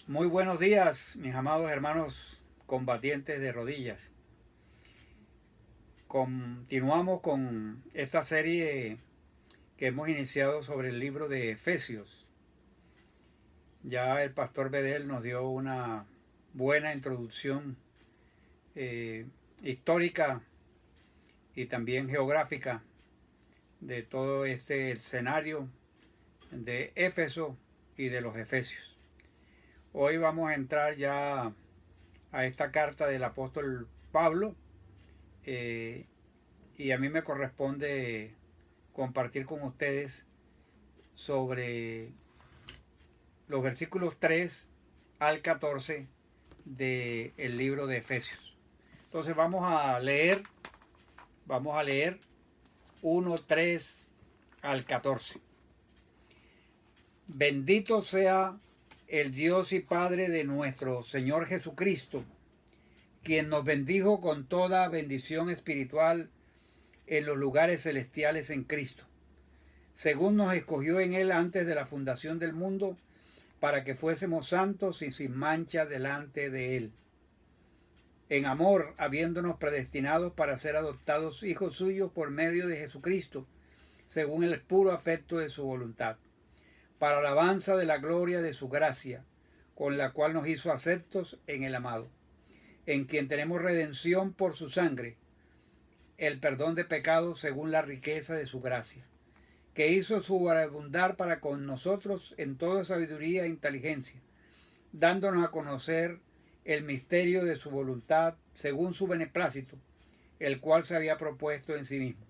Muy buenos días, mis amados hermanos combatientes de rodillas. Continuamos con esta serie que hemos iniciado sobre el libro de Efesios. Ya el pastor Bedel nos dio una buena introducción histórica y también geográfica de todo este escenario de Éfeso y de los Efesios. Hoy vamos a entrar ya a esta carta del apóstol Pablo, eh, y a mí me corresponde compartir con ustedes sobre los versículos 3 al 14 del libro de Efesios. Entonces vamos a leer 1, 3 al 14. Bendito sea el Dios y Padre de nuestro Señor Jesucristo, quien nos bendijo con toda bendición espiritual en los lugares celestiales en Cristo, según nos escogió en Él antes de la fundación del mundo, para que fuésemos santos y sin mancha delante de Él. En amor, habiéndonos predestinados para ser adoptados hijos suyos por medio de Jesucristo, según el puro afecto de su voluntad, para alabanza de la gloria de su gracia, con la cual nos hizo aceptos en el amado, en quien tenemos redención por su sangre, el perdón de pecados según la riqueza de su gracia, que hizo sobreabundar para con nosotros en toda sabiduría e inteligencia, dándonos a conocer el misterio de su voluntad según su beneplácito, el cual se había propuesto en sí mismo,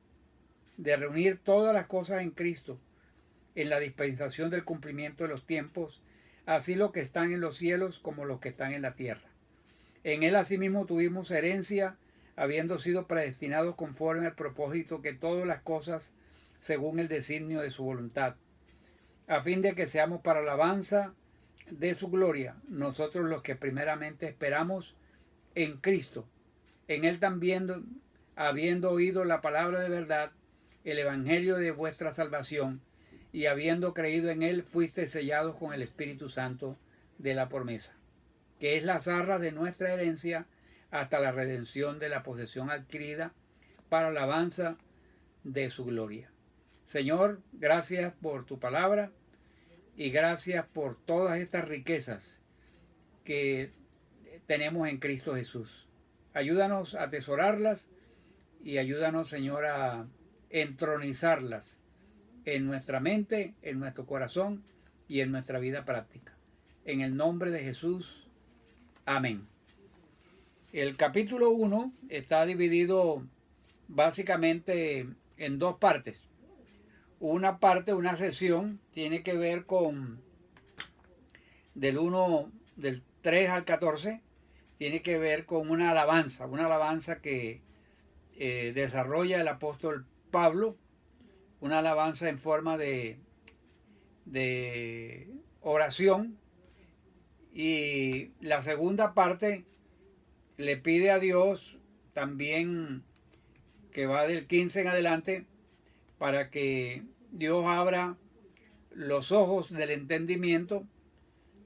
de reunir todas las cosas en Cristo, en la dispensación del cumplimiento de los tiempos, así los que están en los cielos como los que están en la tierra. En Él asimismo tuvimos herencia, habiendo sido predestinados conforme al propósito que todas las cosas según el designio de su voluntad, a fin de que seamos para alabanza de su gloria, nosotros los que primeramente esperamos en Cristo. En Él también, habiendo oído la palabra de verdad, el evangelio de vuestra salvación, y habiendo creído en Él, fuiste sellados con el Espíritu Santo de la promesa, que es la arras de nuestra herencia hasta la redención de la posesión adquirida para alabanza de su gloria. Señor, gracias por tu palabra y gracias por todas estas riquezas que tenemos en Cristo Jesús. Ayúdanos a atesorarlas y ayúdanos, Señor, a entronizarlas en nuestra mente, en nuestro corazón y en nuestra vida práctica. En el nombre de Jesús, amén. El capítulo 1 está dividido básicamente en dos partes. Una parte, una sesión, tiene que ver con del 3 al 14, tiene que ver con una alabanza que desarrolla el apóstol Pablo, una alabanza en forma de oración. Y la segunda parte le pide a Dios también, que va del 15 en adelante, para que Dios abra los ojos del entendimiento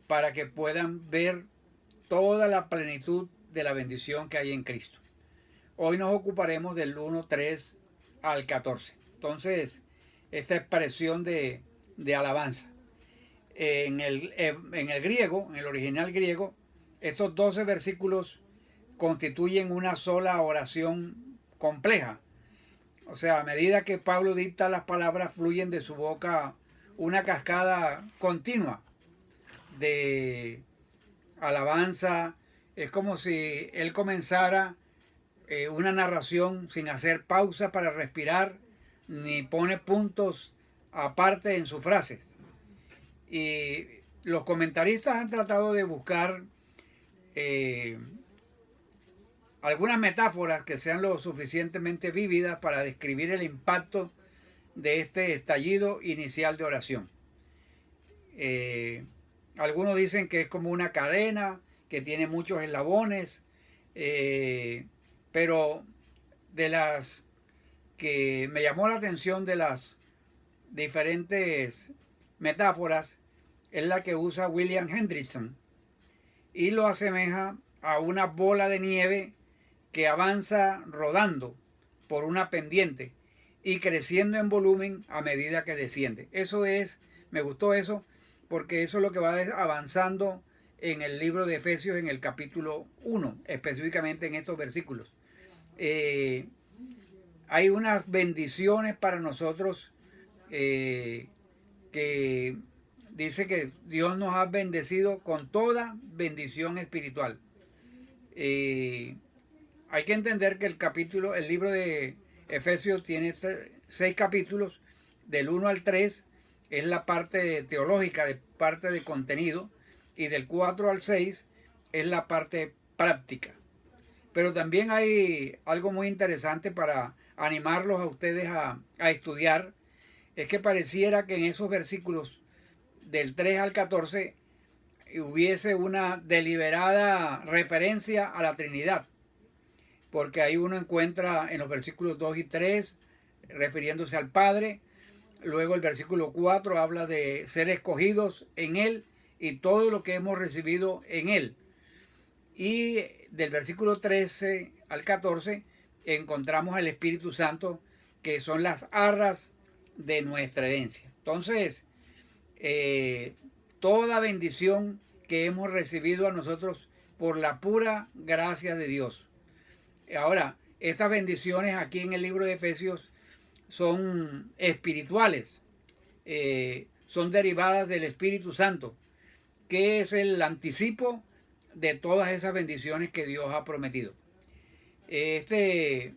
para que puedan ver toda la plenitud de la bendición que hay en Cristo. Hoy nos ocuparemos del 1, 3 al 14. Entonces, esta expresión de alabanza. En el griego, en el original griego, estos 12 versículos constituyen una sola oración compleja. O sea, a medida que Pablo dicta las palabras, fluyen de su boca una cascada continua de alabanza. Es como si él comenzara una narración sin hacer pausa para respirar, ni pone puntos aparte en sus frases. Y los comentaristas han tratado de buscar eh, algunas metáforas que sean lo suficientemente vívidas para describir el impacto de este estallido inicial de oración. Algunos dicen que es como una cadena que tiene muchos eslabones, pero de las que me llamó la atención de las diferentes metáforas es la que usa William Hendrickson, y lo asemeja a una bola de nieve que avanza rodando por una pendiente y creciendo en volumen a medida que desciende. Eso es, me gustó eso, porque eso es lo que va avanzando en el libro de Efesios en el capítulo 1, específicamente en estos versículos. Eh, Hay unas bendiciones para nosotros que dice que Dios nos ha bendecido con toda bendición espiritual. Hay que entender que el libro de Efesios tiene 6 capítulos, del 1 al 3 es la parte teológica, de parte de contenido, y del 4 al 6 es la parte práctica. Pero también hay algo muy interesante para animarlos a ustedes a estudiar, es que pareciera que en esos versículos del 3 al 14 hubiese una deliberada referencia a la Trinidad, porque ahí uno encuentra en los versículos 2 y 3 refiriéndose al Padre. Luego el versículo 4 habla de ser escogidos en Él y todo lo que hemos recibido en Él. Y del versículo 13 al 14 encontramos el Espíritu Santo, que son las arras de nuestra herencia. Entonces, toda bendición que hemos recibido a nosotros por la pura gracia de Dios. Ahora, estas bendiciones aquí en el libro de Efesios son espirituales, son derivadas del Espíritu Santo, que es el anticipo de todas esas bendiciones que Dios ha prometido. Este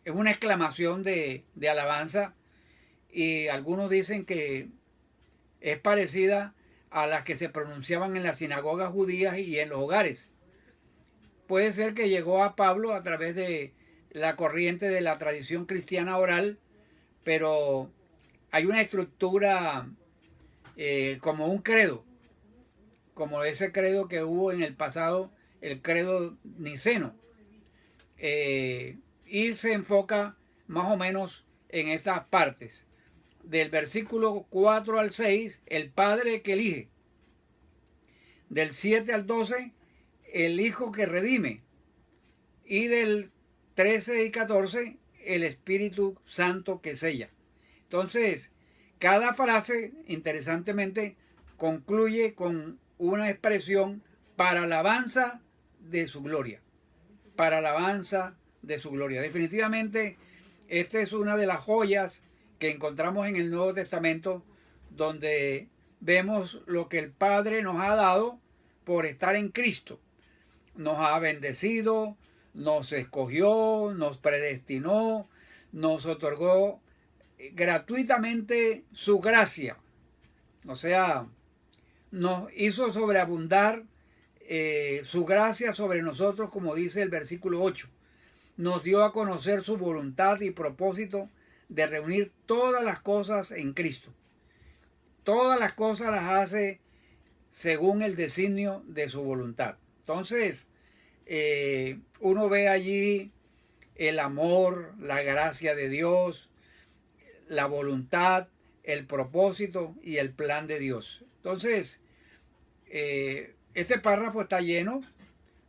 es una exclamación de alabanza, y algunos dicen que es parecida a las que se pronunciaban en las sinagogas judías y en los hogares. Puede ser que llegó a Pablo a través de la corriente de la tradición cristiana oral, pero hay una estructura como un credo, como ese credo que hubo en el pasado, el credo niceno, y se enfoca más o menos en estas partes. Del versículo 4 al 6, el Padre que elige. Del 7 al 12, el Hijo que redime. Y del 13 y 14, el Espíritu Santo que sella. Entonces, cada frase, interesantemente, concluye con una expresión para alabanza de su gloria. Para alabanza de su gloria. Definitivamente, esta es una de las joyas que encontramos en el Nuevo Testamento, donde vemos lo que el Padre nos ha dado por estar en Cristo. Nos ha bendecido, nos escogió, nos predestinó, nos otorgó gratuitamente su gracia. O sea, nos hizo sobreabundar su gracia sobre nosotros, como dice el versículo 8. Nos dio a conocer su voluntad y propósito de reunir todas las cosas en Cristo. Todas las cosas las hace según el designio de su voluntad. Entonces, uno ve allí el amor, la gracia de Dios, la voluntad, el propósito y el plan de Dios. Entonces, este párrafo está lleno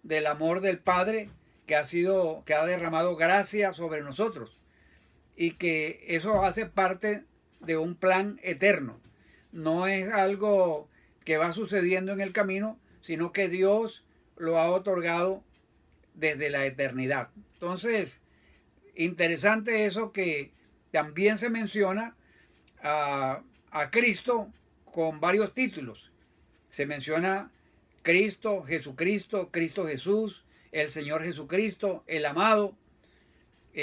del amor del Padre que ha derramado gracia sobre nosotros, y que eso hace parte de un plan eterno. No es algo que va sucediendo en el camino, sino que Dios lo ha otorgado desde la eternidad. Entonces, interesante eso, que también se menciona a Cristo con varios títulos. Se menciona Cristo, Jesucristo, Cristo Jesús, el Señor Jesucristo, el amado,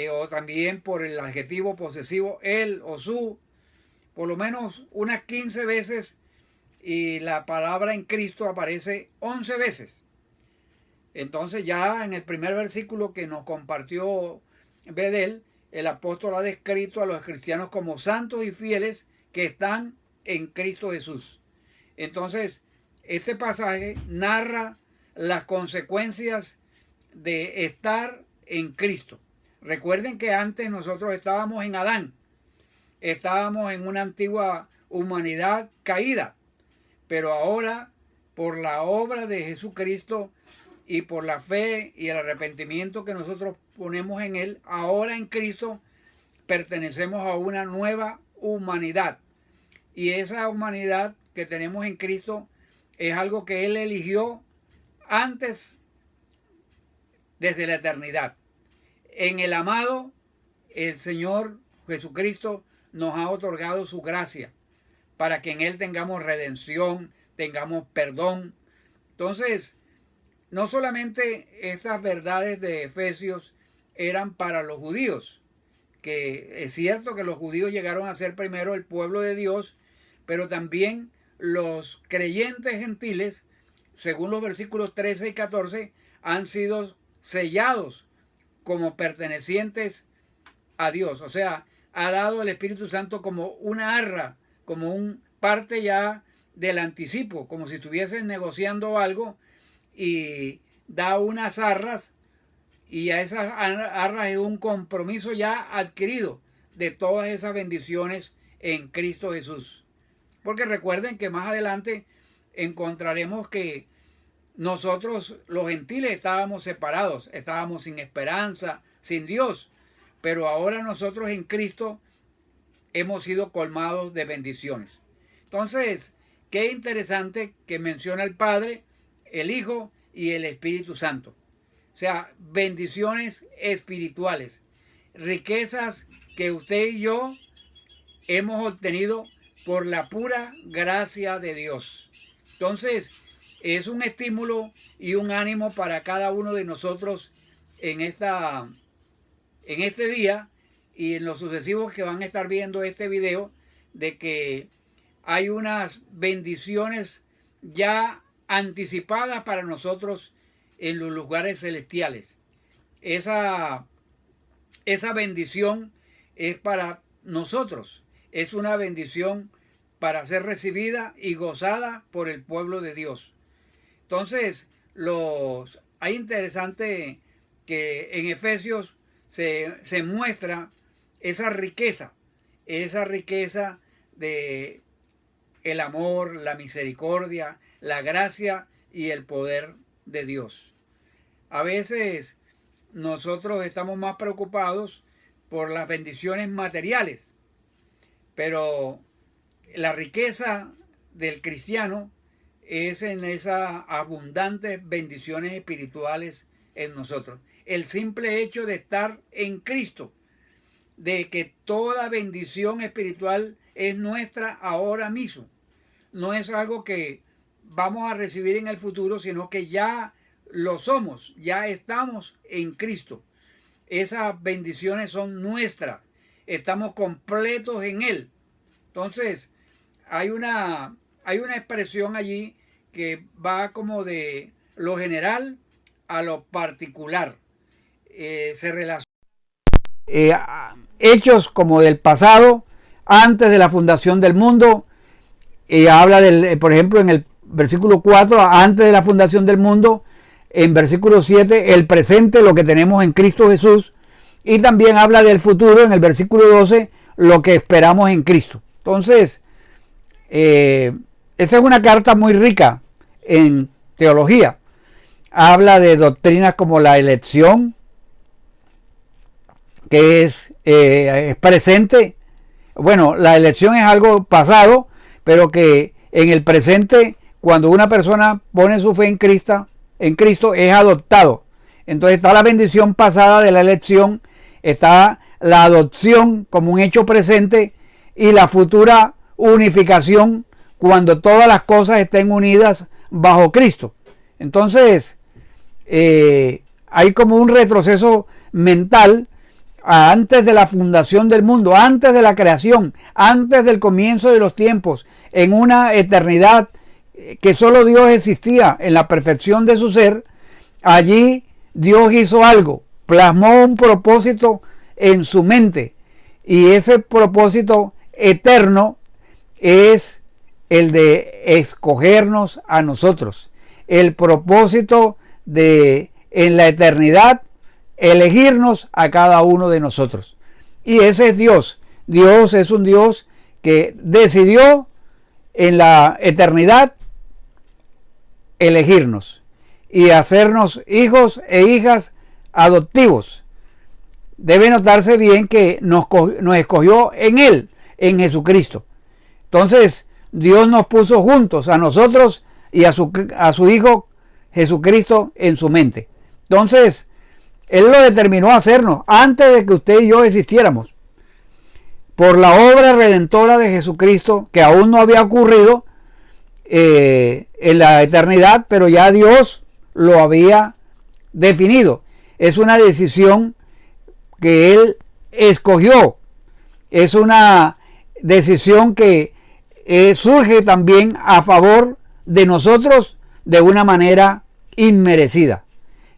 o también por el adjetivo posesivo él o su, por lo menos unas 15 veces, y la palabra en Cristo aparece 11 veces. Entonces, ya en el primer versículo que nos compartió Bedel, el apóstol ha descrito a los cristianos como santos y fieles que están en Cristo Jesús. Entonces, este pasaje narra las consecuencias de estar en Cristo. Recuerden que antes nosotros estábamos en Adán, estábamos en una antigua humanidad caída, pero ahora, por la obra de Jesucristo y por la fe y el arrepentimiento que nosotros ponemos en Él, ahora en Cristo pertenecemos a una nueva humanidad. Y esa humanidad que tenemos en Cristo es algo que Él eligió antes, desde la eternidad. En el amado, el Señor Jesucristo nos ha otorgado su gracia para que en Él tengamos redención, tengamos perdón. Entonces, no solamente estas verdades de Efesios eran para los judíos, que es cierto que los judíos llegaron a ser primero el pueblo de Dios, pero también los creyentes gentiles, según los versículos 13 y 14, han sido sellados como pertenecientes a Dios. O sea, ha dado el Espíritu Santo como una arra, como un parte ya del anticipo, como si estuviesen negociando algo, y da unas arras, y a esas arras es un compromiso ya adquirido de todas esas bendiciones en Cristo Jesús. Porque recuerden que más adelante encontraremos que nosotros los gentiles estábamos separados, estábamos sin esperanza, sin Dios, pero ahora nosotros en Cristo hemos sido colmados de bendiciones. Entonces, qué interesante que menciona el Padre, el Hijo y el Espíritu Santo. O sea, bendiciones espirituales, riquezas que usted y yo hemos obtenido por la pura gracia de Dios. Entonces, es un estímulo y un ánimo para cada uno de nosotros en este día y en los sucesivos que van a estar viendo este video, de que hay unas bendiciones ya anticipadas para nosotros en los lugares celestiales. Esa bendición es para nosotros, es una bendición para ser recibida y gozada por el pueblo de Dios. Entonces, hay interesante que en Efesios se muestra esa riqueza de el amor, la misericordia, la gracia y el poder de Dios. A veces nosotros estamos más preocupados por las bendiciones materiales, pero la riqueza del cristiano es en esas abundantes bendiciones espirituales en nosotros. El simple hecho de estar en Cristo, de que toda bendición espiritual es nuestra ahora mismo. No es algo que vamos a recibir en el futuro, sino que ya lo somos, ya estamos en Cristo. Esas bendiciones son nuestras, estamos completos en Él. Entonces, hay una expresión allí que va como de lo general a lo particular. Se relaciona hechos como del pasado, antes de la fundación del mundo. Habla por ejemplo, en el versículo 4, antes de la fundación del mundo. En versículo 7, el presente, lo que tenemos en Cristo Jesús. Y también habla del futuro, en el versículo 12, lo que esperamos en Cristo. Entonces, esa es una carta muy rica en teología. Habla de doctrinas como la elección, que es presente. Bueno, la elección es algo pasado, pero que en el presente, cuando una persona pone su fe en Cristo es adoptado. Entonces está la bendición pasada de la elección, está la adopción como un hecho presente y la futura unificación cuando todas las cosas estén unidas bajo Cristo. Entonces hay como un retroceso mental antes de la fundación del mundo, antes de la creación, antes del comienzo de los tiempos, en una eternidad que solo Dios existía en la perfección de su ser. Allí Dios hizo algo, plasmó un propósito en su mente, y ese propósito eterno es el de escogernos a nosotros. El propósito de en la eternidad elegirnos a cada uno de nosotros. Y ese es Dios. Dios es un Dios que decidió en la eternidad elegirnos y hacernos hijos e hijas adoptivos. Debe notarse bien que nos escogió en Él, en Jesucristo. Entonces, Dios nos puso juntos a nosotros y a su Hijo Jesucristo en su mente. Entonces, Él lo determinó hacernos antes de que usted y yo existiéramos. Por la obra redentora de Jesucristo, que aún no había ocurrido en la eternidad, pero ya Dios lo había definido. Es una decisión que Él escogió. Es una decisión que surge también a favor de nosotros de una manera inmerecida.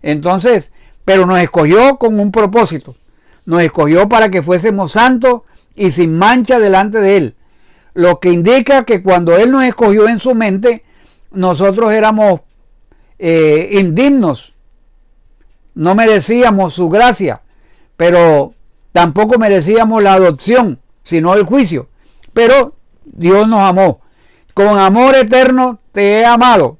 Entonces, pero nos escogió con un propósito. Nos escogió para que fuésemos santos y sin mancha delante de Él. Lo que indica que cuando Él nos escogió en su mente, nosotros éramos indignos. No merecíamos su gracia, pero tampoco merecíamos la adopción, sino el juicio. Pero Dios nos amó. Con amor eterno te he amado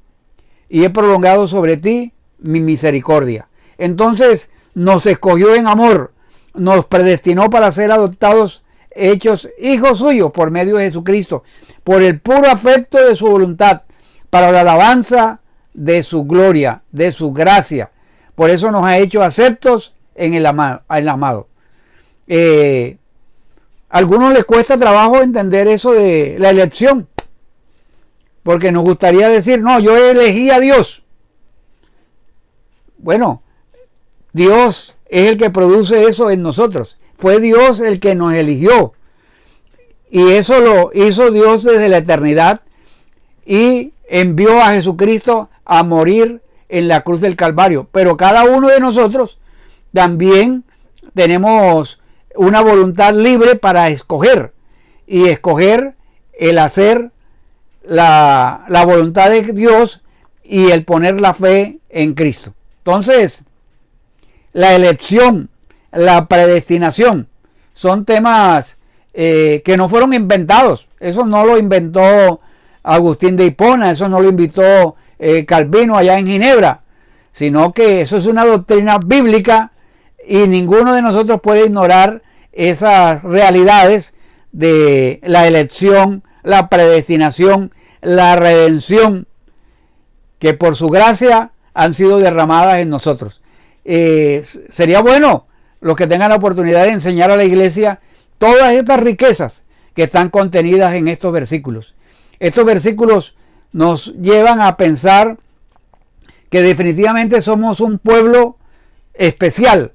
y he prolongado sobre ti mi misericordia. Entonces nos escogió en amor, nos predestinó para ser adoptados, hechos hijos suyos por medio de Jesucristo, por el puro afecto de su voluntad, para la alabanza de su gloria, de su gracia. Por eso nos ha hecho aceptos en el amado. A algunos les cuesta trabajo entender eso de la elección, porque nos gustaría decir, no, yo elegí a Dios. Bueno, Dios es el que produce eso en nosotros. Fue Dios el que nos eligió. Y eso lo hizo Dios desde la eternidad y envió a Jesucristo a morir en la cruz del Calvario. Pero cada uno de nosotros también tenemos una voluntad libre para escoger. Y escoger el hacer la voluntad de Dios y el poner la fe en Cristo. Entonces, la elección, la predestinación, son temas que no fueron inventados. Eso no lo inventó Agustín de Hipona, eso no lo inventó Calvino allá en Ginebra, sino que eso es una doctrina bíblica y ninguno de nosotros puede ignorar esas realidades de la elección, la predestinación, la redención, que por su gracia han sido derramadas en nosotros. Sería bueno los que tengan la oportunidad de enseñar a la iglesia todas estas riquezas que están contenidas en estos versículos. Estos versículos nos llevan a pensar que definitivamente somos un pueblo especial,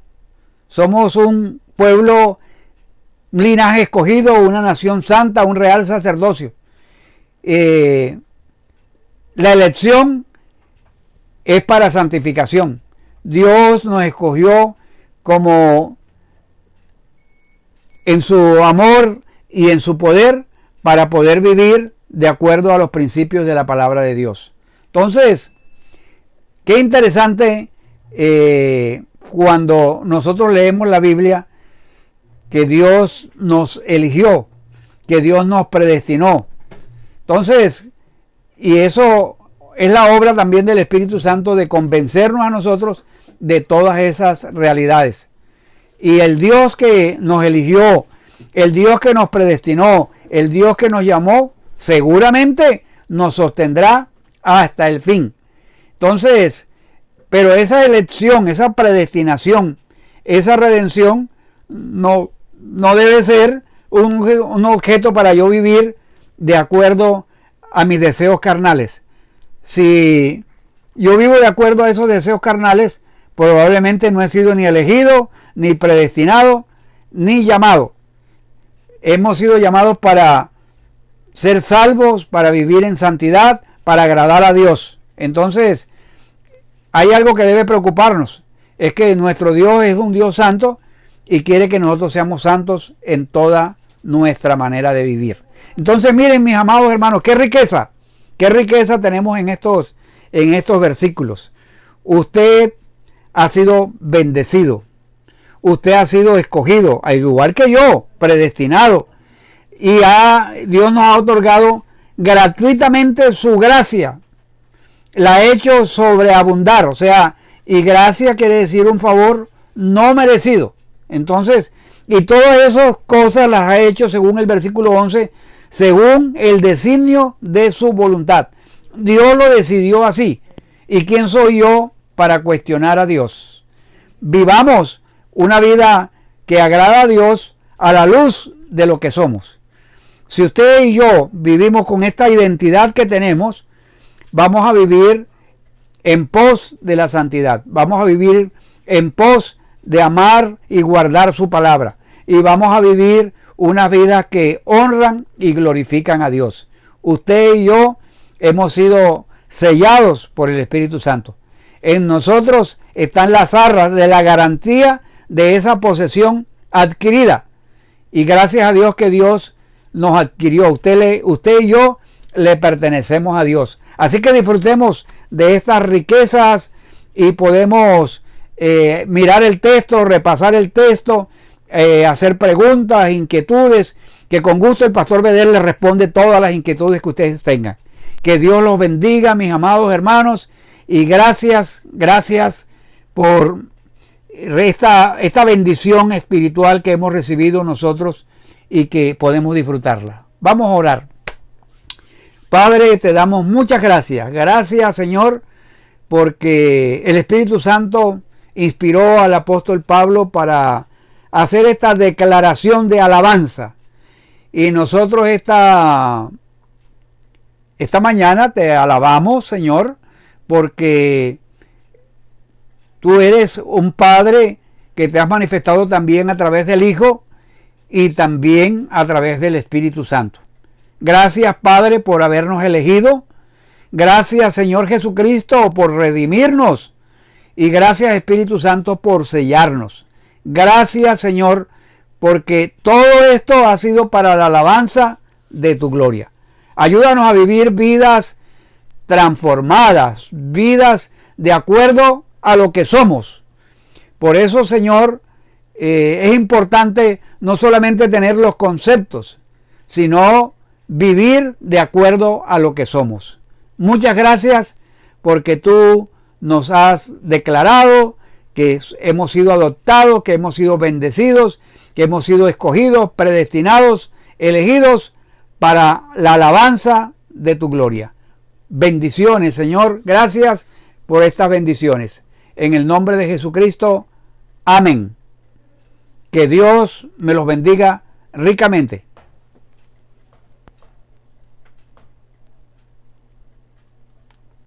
somos un pueblo, un linaje escogido, una nación santa, un real sacerdocio. La elección es para santificación. Dios nos escogió como en su amor y en su poder para poder vivir de acuerdo a los principios de la palabra de Dios. Entonces, qué interesante cuando nosotros leemos la Biblia que Dios nos eligió, que Dios nos predestinó. Entonces, y eso es la obra también del Espíritu Santo de convencernos a nosotros de todas esas realidades. Y el Dios que nos eligió, el Dios que nos predestinó, el Dios que nos llamó, seguramente nos sostendrá hasta el fin. Entonces, pero esa elección, esa predestinación, esa redención no debe ser un objeto para yo vivir de acuerdo a mis deseos carnales. Si yo vivo de acuerdo a esos deseos carnales, probablemente no he sido ni elegido, ni predestinado, ni llamado. Hemos sido llamados para ser salvos, para vivir en santidad, para agradar a Dios. Entonces, hay algo que debe preocuparnos. Es que nuestro Dios es un Dios santo y quiere que nosotros seamos santos en toda nuestra manera de vivir. Entonces, miren, mis amados hermanos, qué riqueza tenemos en estos versículos. Usted ha sido bendecido. Usted ha sido escogido, al igual que yo, predestinado. Y Dios nos ha otorgado gratuitamente su gracia. la ha hecho sobreabundar, o sea, y gracia quiere decir un favor no merecido. Entonces, y todas esas cosas las ha hecho, según el versículo 11, según el designio de su voluntad. Dios lo decidió así. ¿Y quién soy yo para cuestionar a Dios? Vivamos una vida que agrada a Dios a la luz de lo que somos. Si usted y yo vivimos con esta identidad que tenemos, vamos a vivir en pos de la santidad. Vamos a vivir en pos de amar y guardar su palabra. Y vamos a vivir unas vidas que honran y glorifican a Dios. Usted y yo hemos sido sellados por el Espíritu Santo. En nosotros están las arras de la garantía de esa posesión adquirida. Y gracias a Dios que Dios nos adquirió. Usted y yo le pertenecemos a Dios. Así que disfrutemos de estas riquezas y podemos mirar el texto, repasar el texto, hacer preguntas, inquietudes, que con gusto el pastor Bedel le responde todas las inquietudes que ustedes tengan. Que Dios los bendiga, mis amados hermanos, y gracias por esta bendición espiritual que hemos recibido nosotros y que podemos disfrutarla. Vamos a orar. Padre, te damos muchas gracias. Gracias, Señor, porque el Espíritu Santo inspiró al apóstol Pablo para hacer esta declaración de alabanza. Y nosotros esta mañana te alabamos, Señor, porque tú eres un Padre que te has manifestado también a través del Hijo y también a través del Espíritu Santo. Gracias, Padre, por habernos elegido. Gracias, Señor Jesucristo, por redimirnos. Y gracias, Espíritu Santo, por sellarnos. Gracias, Señor, porque todo esto ha sido para la alabanza de tu gloria. Ayúdanos a vivir vidas transformadas, vidas de acuerdo a lo que somos. Por eso, Señor, es importante no solamente tener los conceptos, sino vivir de acuerdo a lo que somos. Muchas gracias porque tú nos has declarado que hemos sido adoptados, que hemos sido bendecidos, que hemos sido escogidos, predestinados, elegidos para la alabanza de tu gloria. Bendiciones, Señor. Gracias por estas bendiciones. En el nombre de Jesucristo. Amén. Que Dios me los bendiga ricamente.